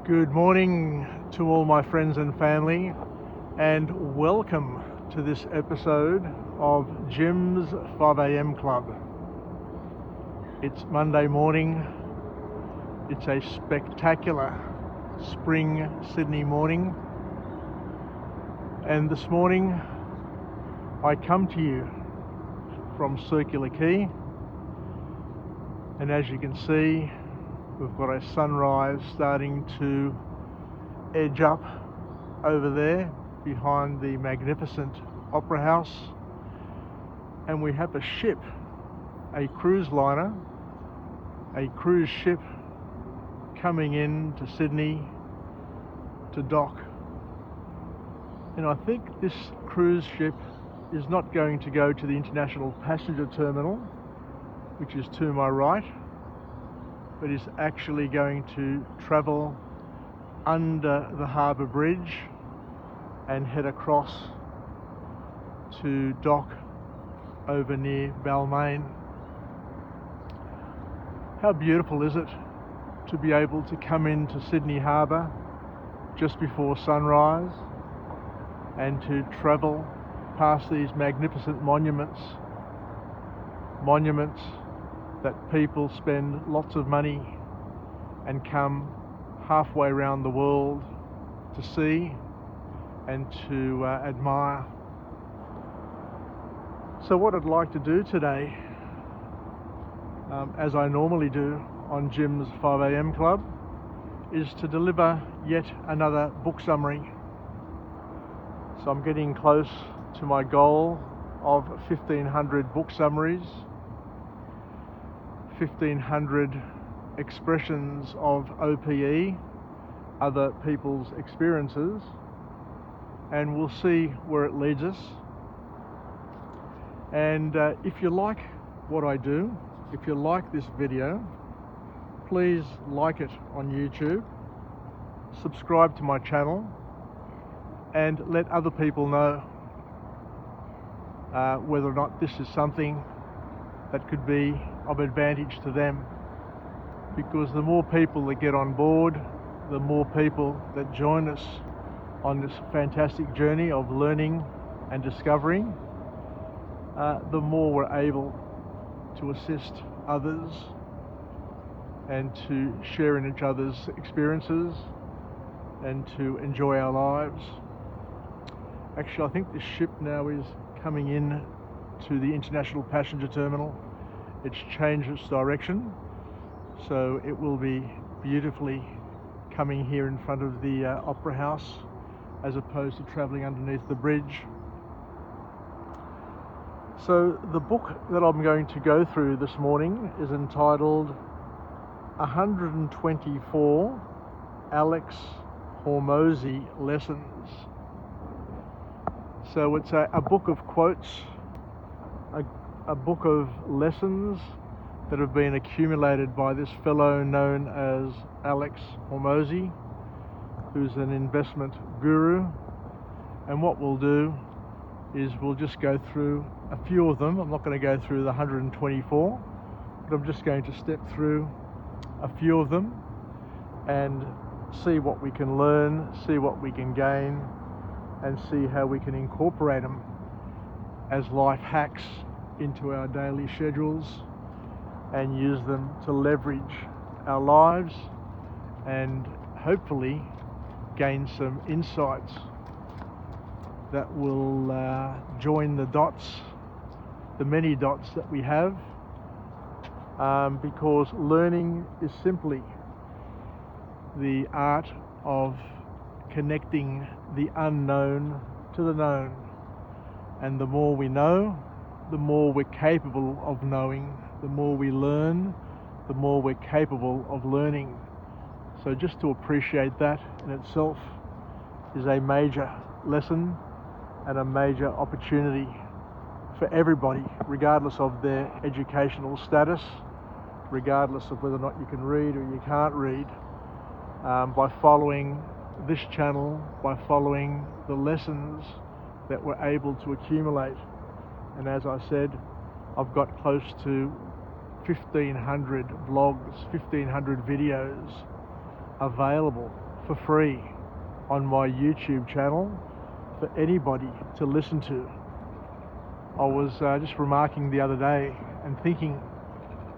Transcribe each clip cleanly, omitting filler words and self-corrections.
Good morning to all my friends and family, and welcome to this episode of Jim's 5am Club. It's Monday morning. It's a spectacular spring Sydney morning, and this morning I come to you from Circular Quay, and as you can see, we've got a sunrise starting to edge up over there behind the magnificent Opera House, and we have a ship, a cruise liner, a cruise ship coming in to Sydney to dock. And I think this cruise ship is not going to go to the International Passenger Terminal, which is to my right, but is actually going to travel under the harbour bridge and head across to dock over near Balmain. How beautiful is it to be able to come into Sydney Harbour just before sunrise and to travel past these magnificent monuments that people spend lots of money and come halfway around the world to see and to admire. So what I'd like to do today, as I normally do on Jim's 5am Club, is to deliver yet another book summary. So I'm getting close to my goal of 1,500 book summaries, 1,500 expressions of OPE, other people's experiences, and we'll see where it leads us. And if you like what I do, if you like this video, please like it on YouTube, subscribe to my channel, and let other people know whether or not this is something that could be of advantage to them, because the more people that get on board, the more people that join us on this fantastic journey of learning and discovering, the more we're able to assist others and to share in each other's experiences and to enjoy our lives. Actually, I think this ship now is coming in to the International Passenger Terminal. It's changed its direction, so it will be beautifully coming here in front of the Opera House as opposed to travelling underneath the bridge. So the book that I'm going to go through this morning is entitled 124 Alex Harmozi Lessons. So it's a book of quotes, a book of lessons that have been accumulated by this fellow known as Alex Harmozi, who's an investment guru. And what we'll do is we'll just go through a few of them. I'm not going to go through the 124, but I'm just going to step through a few of them and see what we can learn, see what we can gain, and see how we can incorporate them as life hacks into our daily schedules and use them to leverage our lives and hopefully gain some insights that will join the dots, the many dots that we have, because learning is simply the art of connecting the unknown to the known, and the more we know, the more we're capable of knowing. The more we learn, the more we're capable of learning. So just to appreciate that in itself is a major lesson and a major opportunity for everybody, regardless of their educational status, regardless of whether or not you can read or you can't read. By following this channel, by following the lessons that we're able to accumulate. And as I said, I've got close to 1,500 vlogs, 1,500 videos available for free on my YouTube channel for anybody to listen to. I was just remarking the other day and thinking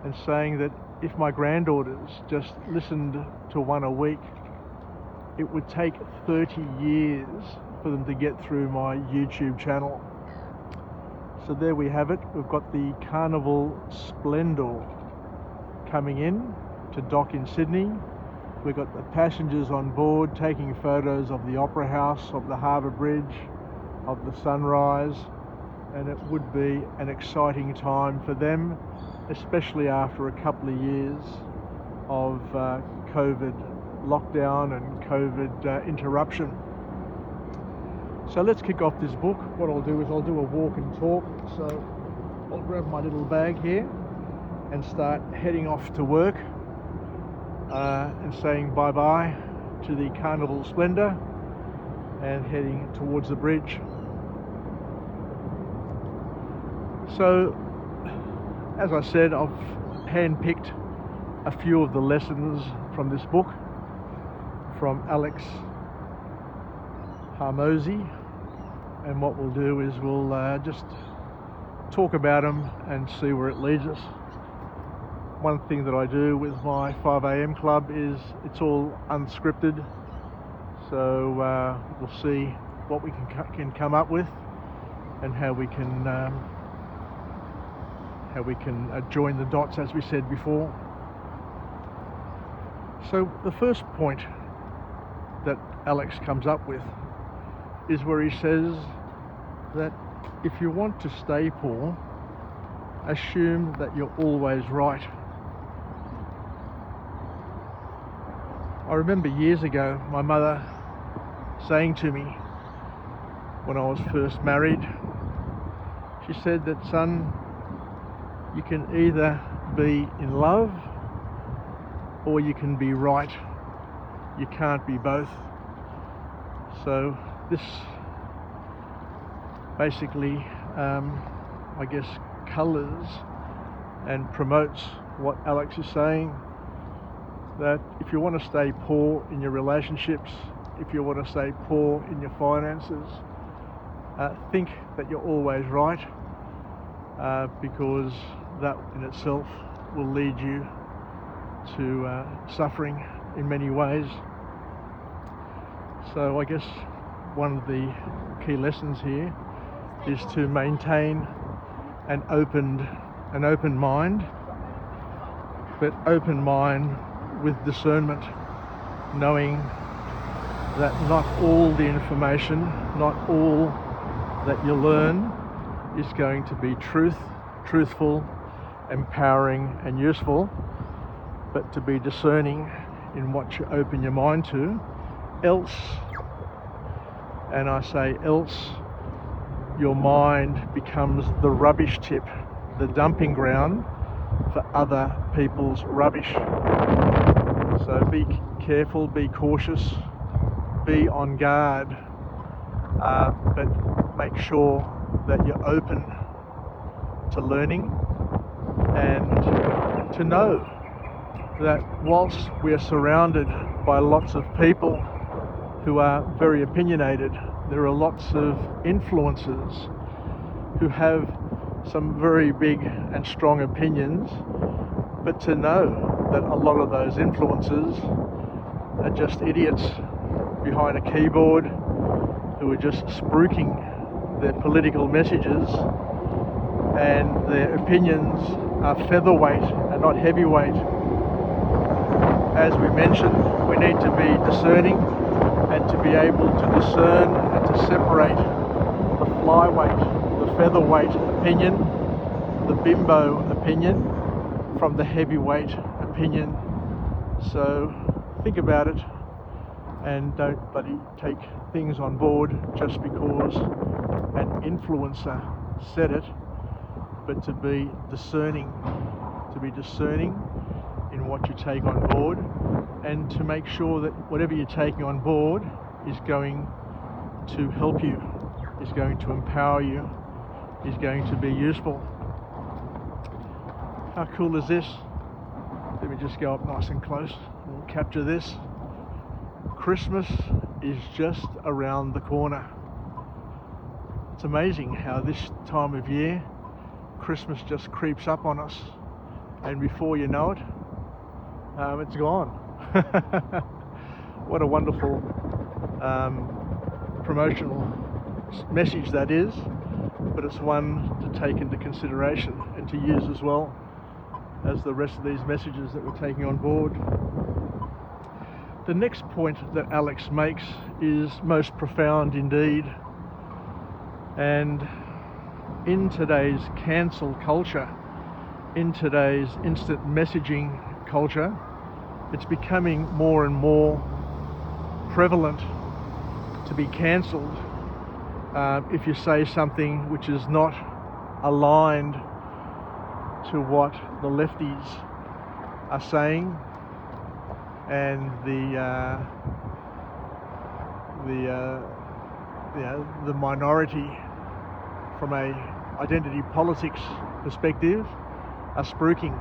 and saying that if my granddaughters just listened to one a week, it would take 30 years for them to get through my YouTube channel. So there we have it. We've got the Carnival Splendor coming in to dock in Sydney. We've got the passengers on board taking photos of the Opera House, of the Harbour Bridge, of the sunrise, and it would be an exciting time for them, especially after a couple of years of COVID lockdown and COVID interruption. So let's kick off this book. What I'll do is I'll do a walk and talk. So I'll grab my little bag here and start heading off to work and saying bye-bye to the Carnival Splendor and heading towards the bridge. So, as I said, I've handpicked a few of the lessons from this book from Alex Harmozi, and what we'll do is we'll just talk about them and see where it leads us. One thing that I do with my 5 a.m. club is it's all unscripted, so we'll see what we can come up with and how we can join the dots, as we said before. So the first point that Alex comes up with is where he says that if you want to stay poor, assume that you're always right. I remember years ago my mother saying to me when I was first married, she said that, son, you can either be in love or you can be right. You can't be both. So this basically, I guess, colours and promotes what Alex is saying, that if you want to stay poor in your relationships, if you want to stay poor in your finances, think that you're always right, because that in itself will lead you to suffering in many ways. So I guess one of the key lessons here is to maintain an open mind, but open mind with discernment, knowing that not all the information, not all that you learn is going to be truthful, empowering and useful, but to be discerning in what you open your mind to. Else, and I say else, your mind becomes the rubbish tip, the dumping ground for other people's rubbish. So be careful, be cautious, be on guard, but make sure that you're open to learning and to know that whilst we are surrounded by lots of people who are very opinionated, there are lots of influencers who have some very big and strong opinions, but to know that a lot of those influencers are just idiots behind a keyboard who are just spruiking their political messages, and their opinions are featherweight and not heavyweight. As we mentioned, we need to be discerning and to be able to discern and to separate the flyweight, the featherweight opinion, the bimbo opinion from the heavyweight opinion. So think about it and don't bloody take things on board just because an influencer said it, but to be discerning in what you take on board, and to make sure that whatever you're taking on board is going to help you, is going to empower you, is going to be useful. How cool is this? Let me just go up nice and close. We'll capture this. Christmas is just around the corner. It's amazing how this time of year, Christmas just creeps up on us, and before you know it, it's gone. What a wonderful promotional message that is, but it's one to take into consideration and to use as well as the rest of these messages that we're taking on board. The next point that Alex makes is most profound indeed, and in today's cancel culture, in today's instant messaging culture, it's becoming more and more prevalent to be cancelled if you say something which is not aligned to what the lefties are saying and the minority from a identity politics perspective are spruiking.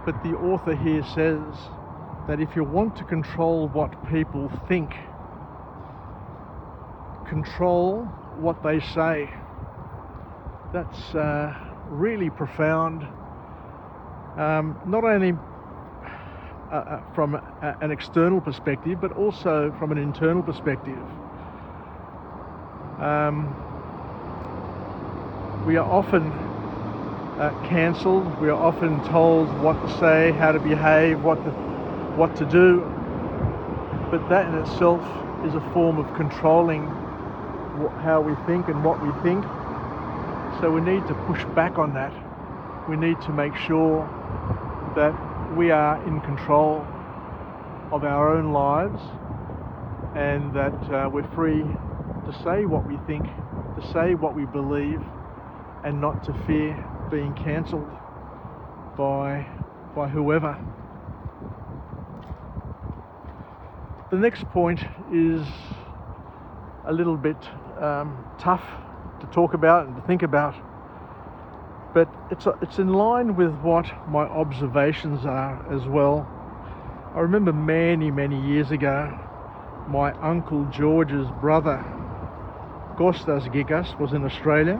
But the author here says that if you want to control what people think, control what they say. That's really profound, not only from an external perspective, but also from an internal perspective. We are often cancelled. We are often told what to say, how to behave, what to do. But that in itself is a form of controlling how we think and what we think. So we need to push back on that. We need to make sure that we are in control of our own lives and that we're free to say what we think, to say what we believe, and not to fear being cancelled by whoever. The next point is a little bit tough to talk about and to think about, but it's in line with what my observations are as well. I remember many years ago, my Uncle George's brother, Kostas Gikas, was in Australia,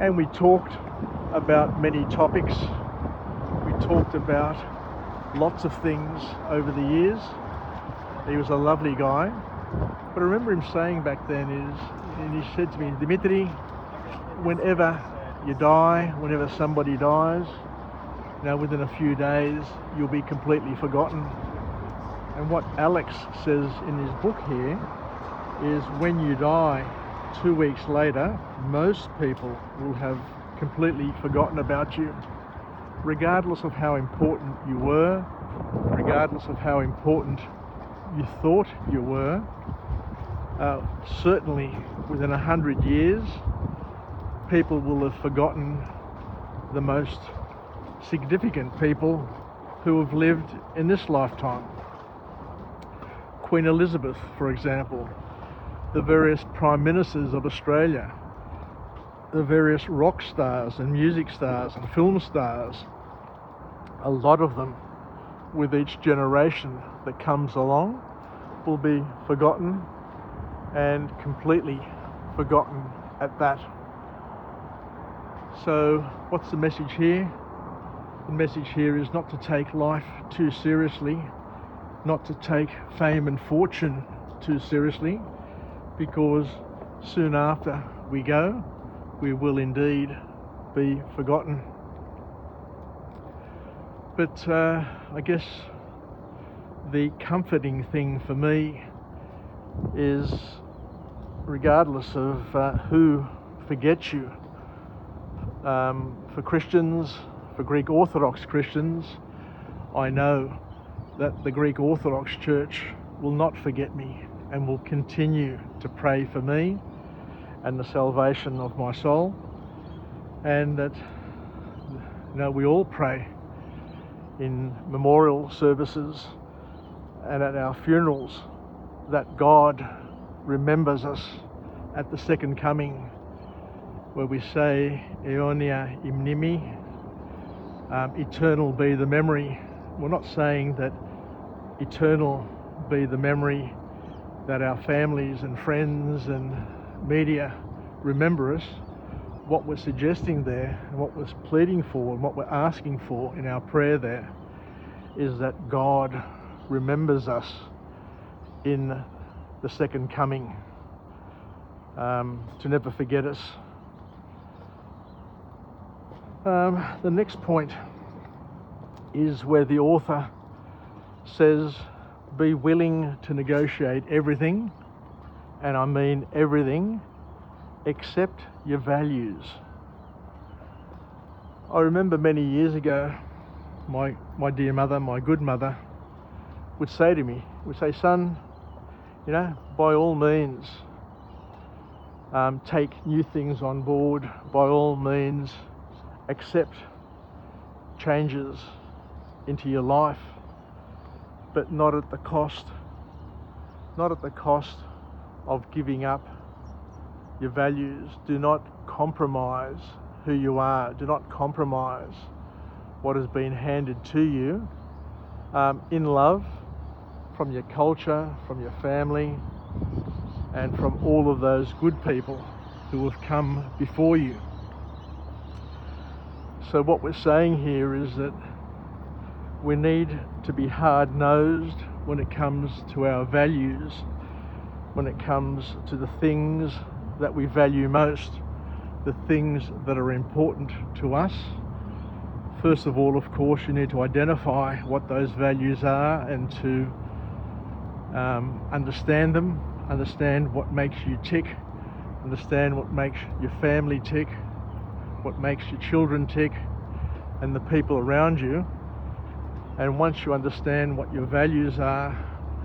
and we talked about many topics. We talked about lots of things over the years. He was a lovely guy. But I remember him saying back then and he said to me, Dimitri, whenever you die, whenever somebody dies, within a few days, you'll be completely forgotten. And what Alex says in his book here is when you die 2 weeks later, most people will have completely forgotten about you, regardless of how important you were, regardless of how important you thought you were. Certainly within 100 years, people will have forgotten the most significant people who have lived in this lifetime. Queen Elizabeth, for example, the various prime ministers of Australia, the various rock stars and music stars and film stars, a lot of them with each generation that comes along will be forgotten and completely forgotten at that. So what's the message here? The message here is not to take life too seriously, not to take fame and fortune too seriously, because soon after we go, we will indeed be forgotten. But I guess the comforting thing for me is, regardless of who forgets you, for Christians, for Greek Orthodox Christians, I know that the Greek Orthodox Church will not forget me and will continue to pray for me and the salvation of my soul, and that we all pray in memorial services and at our funerals that God remembers us at the second coming, where we say Aeonia Imnimi, eternal be the memory. We're not saying that eternal be the memory that our families and friends and media remember us. What we're suggesting there and what we're pleading for and what we're asking for in our prayer there is that God remembers us in the second coming, to never forget us. The next point is where the author says, be willing to negotiate everything, and I mean everything, except your values. I remember many years ago, my dear mother, my good mother, would say to me, son, by all means, take new things on board, by all means, accept changes into your life, but not at the cost of giving up your values. Do not compromise who you are. Do not compromise what has been handed to you in love from your culture, from your family, and from all of those good people who have come before you. So what we're saying here is that we need to be hard-nosed when it comes to our values, when it comes to the things that we value most, the things that are important to us. First of all, of course, you need to identify what those values are and to understand them, understand what makes you tick, understand what makes your family tick, what makes your children tick, and the people around you. And once you understand what your values are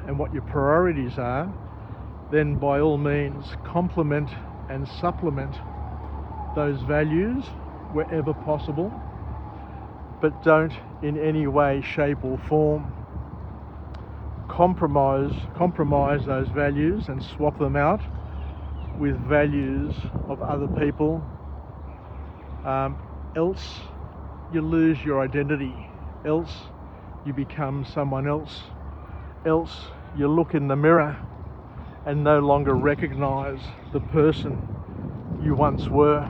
and what your priorities are, then by all means complement and supplement those values wherever possible, but don't in any way, shape or form compromise those values and swap them out with values of other people. Else you lose your identity, else you become someone else, else you look in the mirror and no longer recognize the person you once were.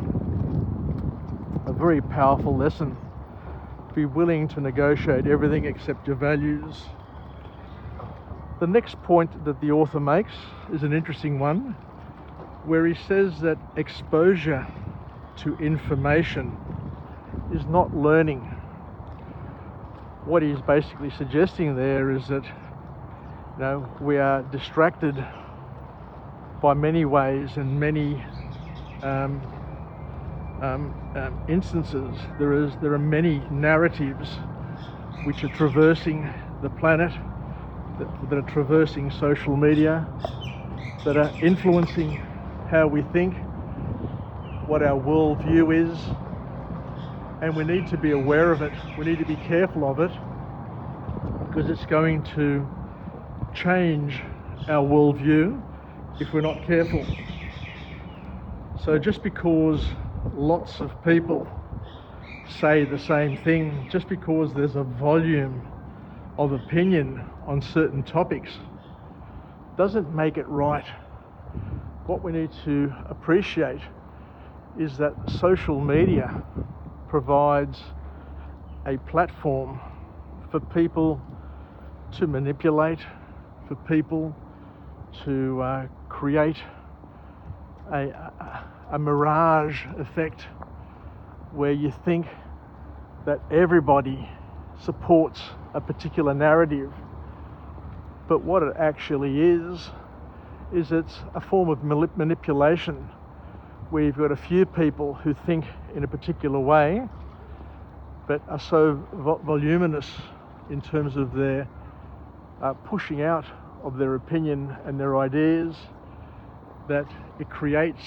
A very powerful lesson. Be willing to negotiate everything except your values. The next point that the author makes is an interesting one, where he says that exposure to information is not learning. What he's basically suggesting there is that we are distracted by many ways and many instances. There are many narratives which are traversing the planet, that are traversing social media, that are influencing how we think, what our worldview is, and we need to be aware of it. We need to be careful of it, because it's going to change our worldview if we're not careful. So just because lots of people say the same thing, just because there's a volume of opinion on certain topics, doesn't make it right. What we need to appreciate is that social media provides a platform for people to manipulate, for people to create a mirage effect where you think that everybody supports a particular narrative. But what it actually is it's a form of manipulation, where you've got a few people who think in a particular way, but are so voluminous in terms of their pushing out of their opinion and their ideas, that it creates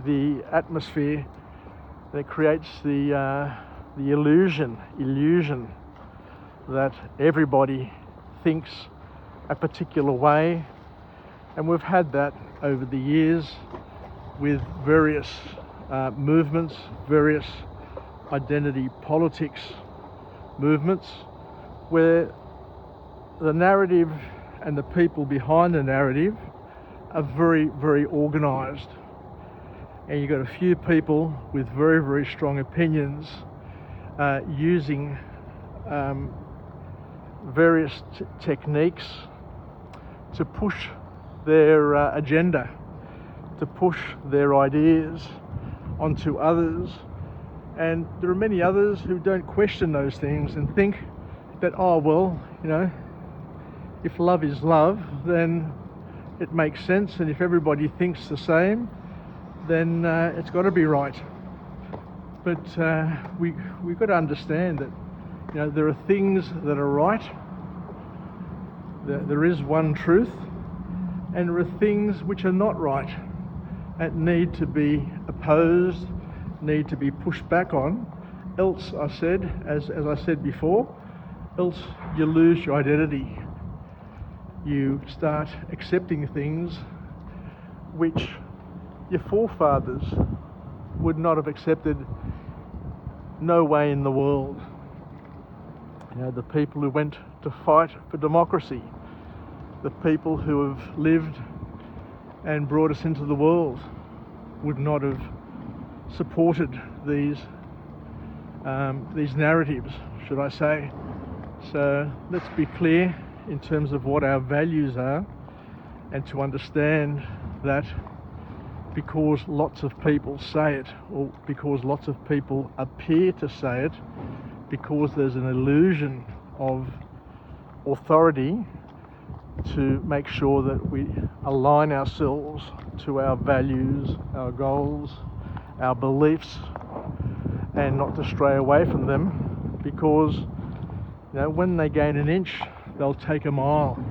the atmosphere, that creates the illusion that everybody thinks a particular way. And we've had that over the years with various movements, various identity politics movements, where the narrative and the people behind the narrative are very, very organised. And you've got a few people with very, very strong opinions using various techniques to push their agenda, to push their ideas onto others. And there are many others who don't question those things and think that, oh, well, you know, if love is love, then it makes sense, and if everybody thinks the same, then it's got to be right. But we've got to understand that, you know, there are things that are right, there is one truth, and there are things which are not right and need to be opposed, need to be pushed back on. Else, I said, as I said before, else you lose your identity. You start accepting things which your forefathers would not have accepted. No way in the world. You know, the people who went to fight for democracy, the people who have lived and brought us into the world would not have supported these narratives, should I say. So let's be clear in terms of what our values are, and to understand that because lots of people say it, or because lots of people appear to say it, because there's an illusion of authority, to make sure that we align ourselves to our values, our goals, our beliefs, and not to stray away from them, because, you know, when they gain an inch, they'll take a mile.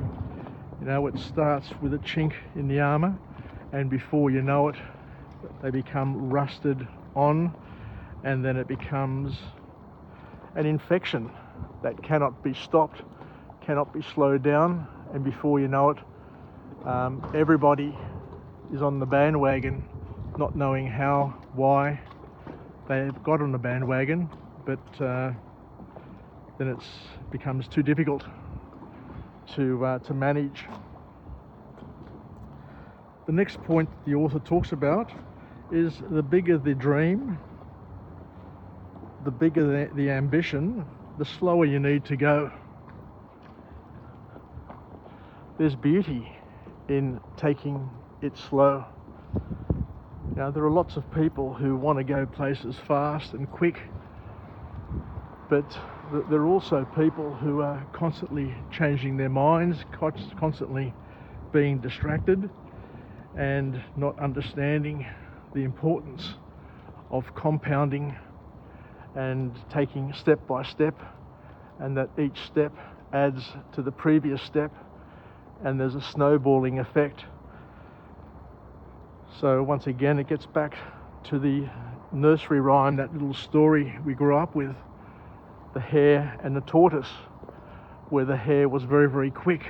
You know, it starts with a chink in the armour, and before you know it, they become rusted on, and then it becomes an infection that cannot be stopped, cannot be slowed down, and before you know it, everybody is on the bandwagon, not knowing how, why they've got on the bandwagon, but then it becomes too difficult to manage. The next point the author talks about is the bigger the dream, the bigger the ambition, the slower you need to go. There's beauty in taking it slow. You know, there are lots of people who want to go places fast and quick, but there are also people who are constantly changing their minds, constantly being distracted, and not understanding the importance of compounding and taking step by step, and that each step adds to the previous step, and there's a snowballing effect. So once again, it gets back to the nursery rhyme, that little story we grew up with, the hare and the tortoise, where the hare was very, very quick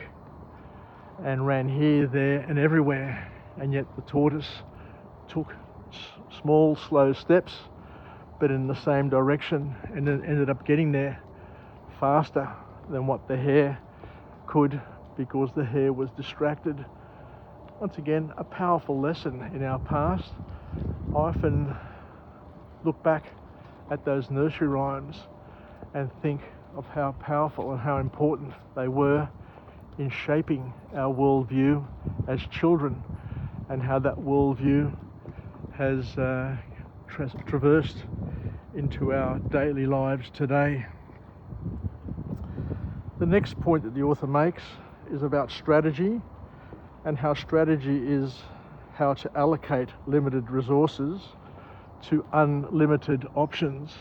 and ran here, there and everywhere, and yet the tortoise took small, slow steps, but in the same direction, and then ended up getting there faster than what the hare could, because the hare was distracted. Once again, a powerful lesson in our past. I often look back at those nursery rhymes and think of how powerful and how important they were in shaping our worldview as children, and how that worldview has traversed into our daily lives today. The next point that the author makes is about strategy, and how strategy is how to allocate limited resources to unlimited options.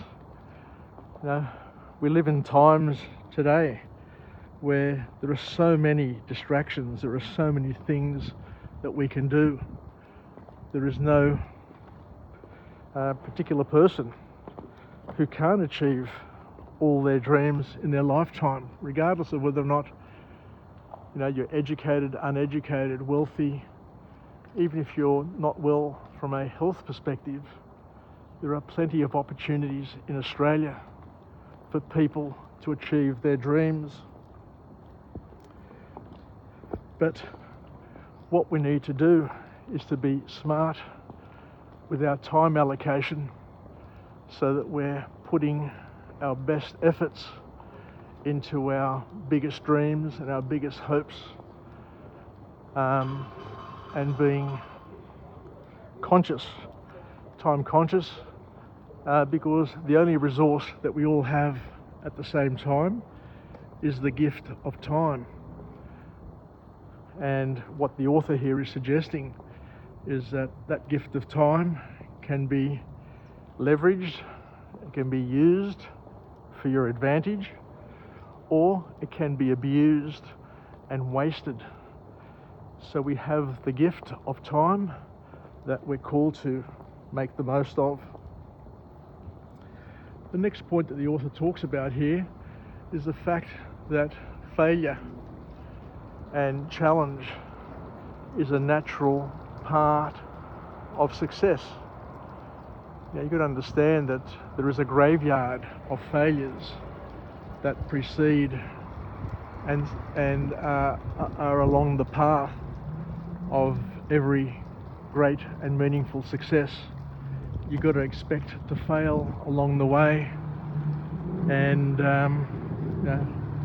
You know, we live in times today where there are so many distractions, there are so many things that we can do. There is no particular person who can't achieve all their dreams in their lifetime, regardless of whether or not, you know, you're educated, uneducated, wealthy. Even if you're not well from a health perspective, there are plenty of opportunities in Australia for people to achieve their dreams. But what we need to do is to be smart with our time allocation so that we're putting our best efforts into our biggest dreams and our biggest hopes, and being conscious, time conscious, because the only resource that we all have at the same time is the gift of time. And what the author here is suggesting is that that gift of time can be leveraged, it can be used for your advantage, or it can be abused and wasted. So we have the gift of time that we're called to make the most of. The next point that the author talks about here is the fact that failure and challenge is a natural part of success. Now, you've got to understand that there is a graveyard of failures that precede and are along the path of every great and meaningful success. You've got to expect to fail along the way, and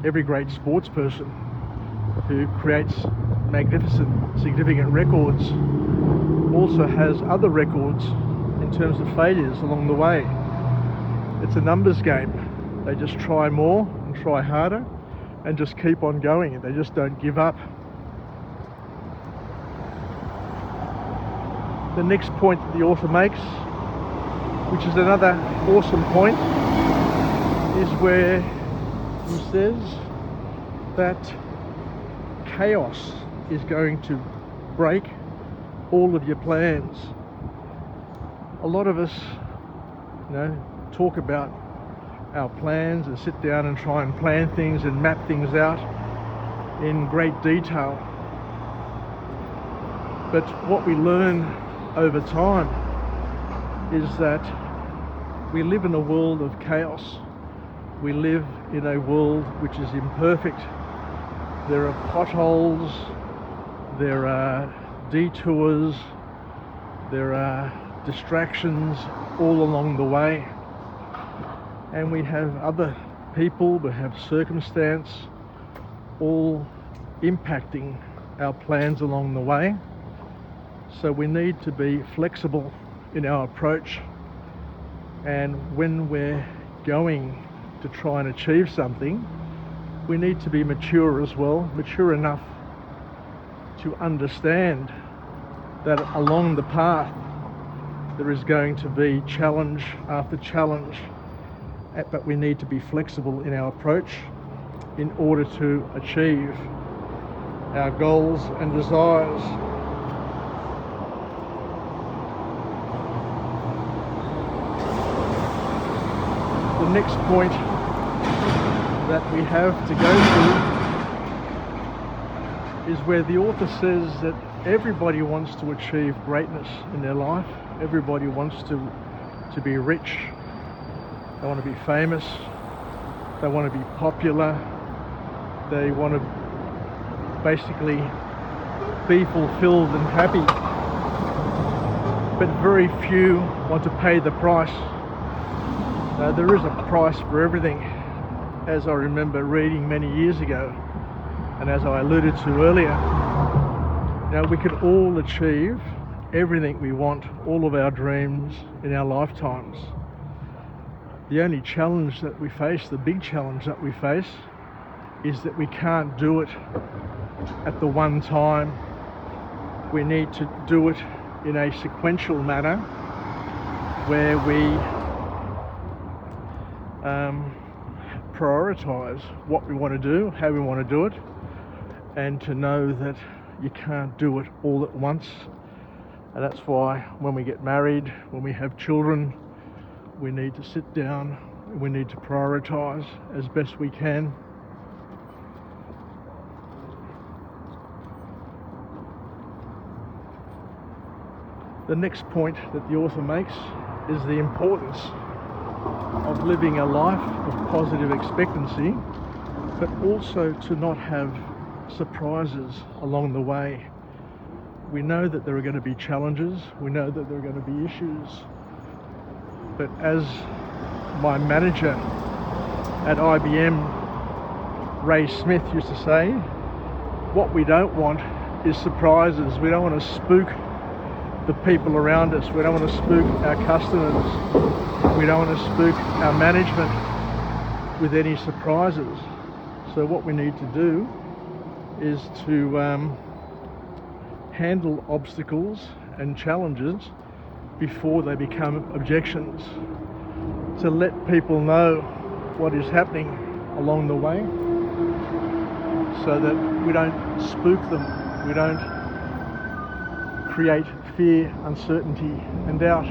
every great sports person who creates magnificent, significant records also has other records in terms of failures along the way. It's a numbers game. They just try more and try harder and just keep on going. They just don't give up. The next point that the author makes, which is another awesome point, is where he says that chaos is going to break all of your plans. A lot of us, talk about our plans and sit down and try and plan things and map things out in great detail. But what we learn over time is that we live in a world of chaos. We live in a world which is imperfect. There are potholes, there are detours, there are distractions all along the way. And we have other people, we have circumstance, all impacting our plans along the way. So we need to be flexible in our approach, and when we're going to try and achieve something, we need to be mature as well, mature enough to understand that along the path there is going to be challenge after challenge, but we need to be flexible in our approach in order to achieve our goals and desires. The next point that we have to go through is where the author says that everybody wants to achieve greatness in their life. Everybody wants to be rich. They want to be famous. They want to be popular. They want to basically be fulfilled and happy. But very few want to pay the price. There is a price for everything, as I remember reading many years ago, and as I alluded to earlier. Now, we can all achieve everything we want, all of our dreams in our lifetimes. The only challenge that we face, the big challenge that we face, is that we can't do it at the one time. We need to do it in a sequential manner where we prioritize what we want to do, how we want to do it, and to know that you can't do it all at once. And that's why when we get married, when we have children, we need to sit down, we need to prioritize as best we can. The next point that the author makes is the importance of living a life of positive expectancy, but also to not have surprises along the way. We know that there are going to be challenges, we know that there are going to be issues, but as my manager at IBM, Ray Smith, used to say, what we don't want is surprises. We don't want to spook the people around us. We don't want to spook our customers. We don't want to spook our management with any surprises. So what we need to do is to handle obstacles and challenges before they become objections, to let people know what is happening along the way so that we don't spook them, we don't create fear, uncertainty and doubt.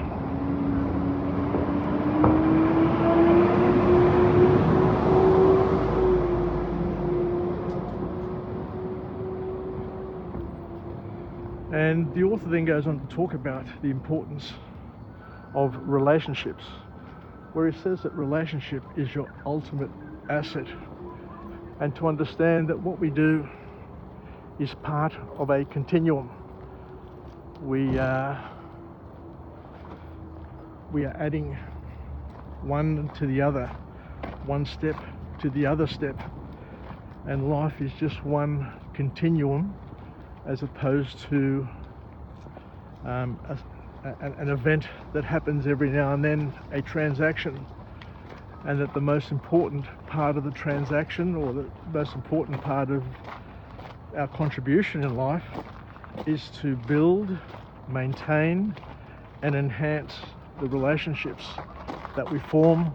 And the author then goes on to talk about the importance of relationships, where he says that relationship is your ultimate asset, and to understand that what we do is part of a continuum. We are adding one to the other, one step to the other step, and life is just one continuum as opposed to an event that happens every now and then, a transaction, and that the most important part of the transaction, or the most important part of our contribution in life, is to build, maintain and enhance the relationships that we form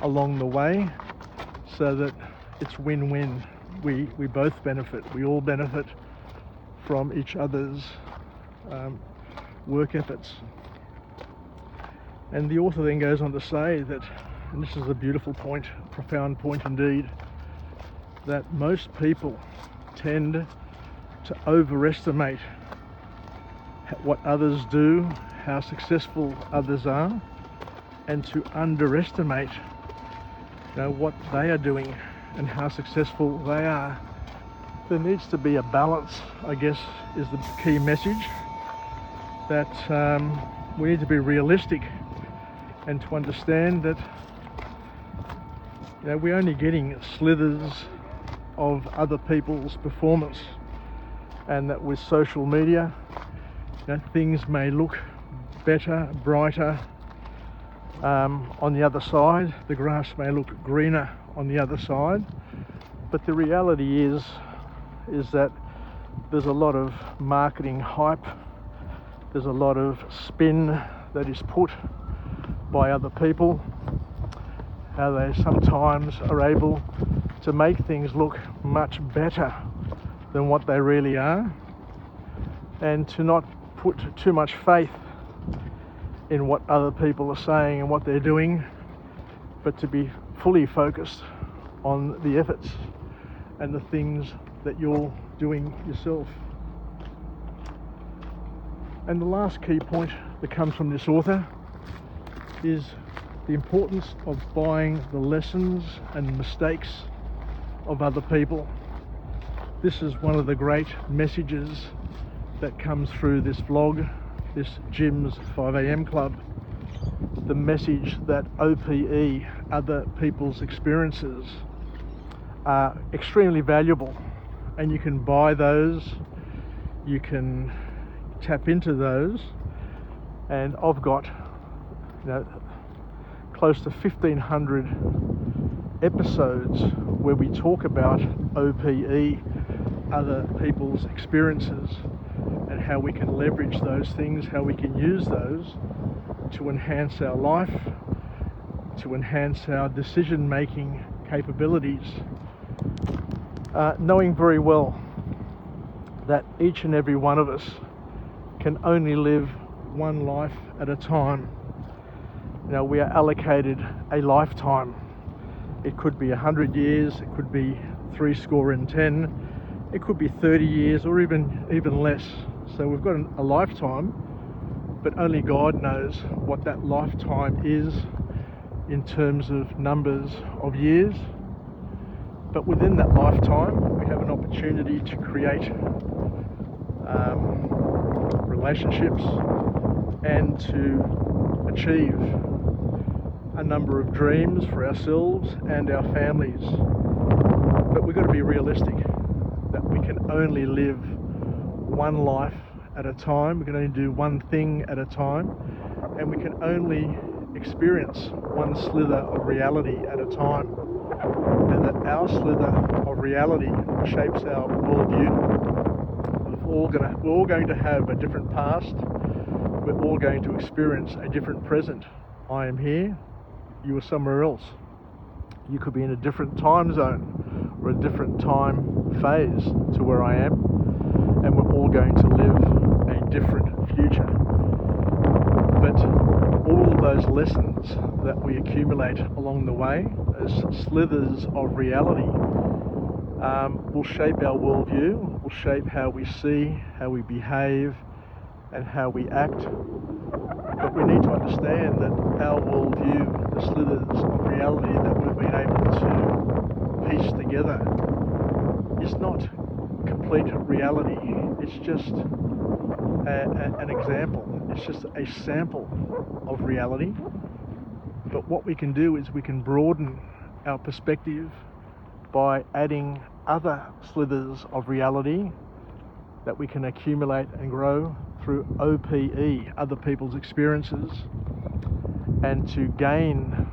along the way, so that it's win-win. We both benefit, we all benefit from each other's work efforts. And the author then goes on to say that, and this is a beautiful point, a profound point indeed, that most people tend to overestimate what others do, how successful others are, and to underestimate, what they are doing and how successful they are. There needs to be a balance, I guess, is the key message, that we need to be realistic and to understand that we're only getting slithers of other people's performance, and that with social media, things may look better, brighter on the other side, the grass may look greener on the other side, but the reality is that there's a lot of marketing hype, there's a lot of spin that is put by other people, how they sometimes are able to make things look much better than what they really are, and to not put too much faith in what other people are saying and what they're doing, but to be fully focused on the efforts and the things that you're doing yourself. And the last key point that comes from this author is the importance of buying the lessons and mistakes of other people. This is one of the great messages that comes through this vlog, this Jim's 5am Club, the message that OPE, other people's experiences, are extremely valuable, and you can buy those, you can tap into those, and I've got close to 1,500 episodes where we talk about OPE, other people's experiences, and how we can leverage those things, how we can use those to enhance our life, to enhance our decision-making capabilities, knowing very well that each and every one of us can only live one life at a time. We are allocated a lifetime. It could be 100 years, it could be 70, it could be 30 years, or even less. So we've got a lifetime, but only God knows what that lifetime is in terms of numbers of years. But within that lifetime, we have an opportunity to create relationships and to achieve a number of dreams for ourselves and our families. But we've got to be realistic that we can only live one life at a time, we can only do one thing at a time, and we can only experience one slither of reality at a time, and that our slither of reality shapes our worldview. We're all going to have a different past, we're all going to experience a different present. I am here, you are somewhere else. You could be in a different time zone or a different time phase to where I am, and we're all going to live a different future. But all of those lessons that we accumulate along the way, as slithers of reality, will shape our worldview, will shape how we see, how we behave, and how we act. But we need to understand that our worldview, the slithers of reality that we've been able to piece together, is not complete reality. It's just an example. It's just a sample of reality. But what we can do is we can broaden our perspective by adding other slithers of reality that we can accumulate and grow through OPE, other people's experiences, and to gain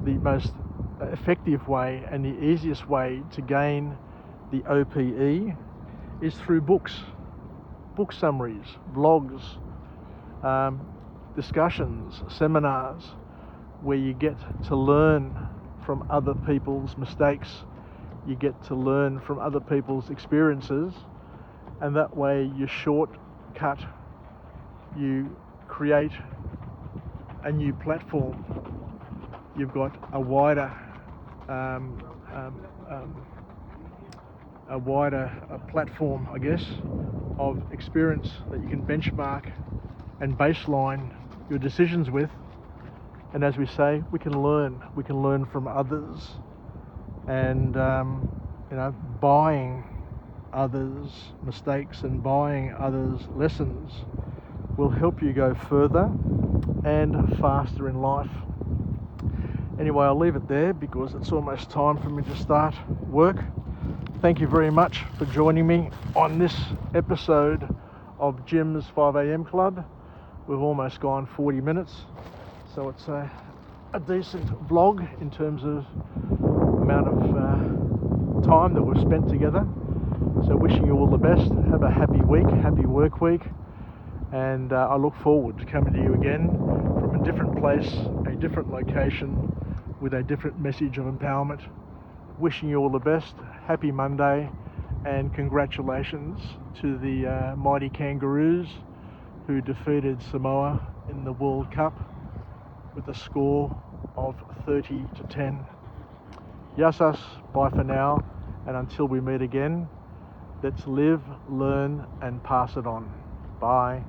the most effective way and the easiest way to gain the OPE is through books, book summaries, blogs, discussions, seminars, where you get to learn from other people's mistakes, you get to learn from other people's experiences, and that way you shortcut, you create a new platform. You've got a wider platform, I guess, of experience that you can benchmark and baseline your decisions with. And as we say, we can learn from others, and buying others' mistakes and buying others' lessons will help you go further and faster in life. Anyway, I'll leave it there because it's almost time for me to start work. Thank you very much for joining me on this episode of Jim's 5am Club. We've almost gone 40 minutes, so it's a decent vlog in terms of amount of time that we've spent together. So wishing you all the best. Have a happy week, happy work week, and I look forward to coming to you again from a different place, a different location, with a different message of empowerment. Wishing you all the best. Happy Monday, and congratulations to the mighty Kangaroos who defeated Samoa in the World Cup with a score of 30-10. Yasas, bye for now, and until we meet again, let's live, learn, and pass it on. Bye.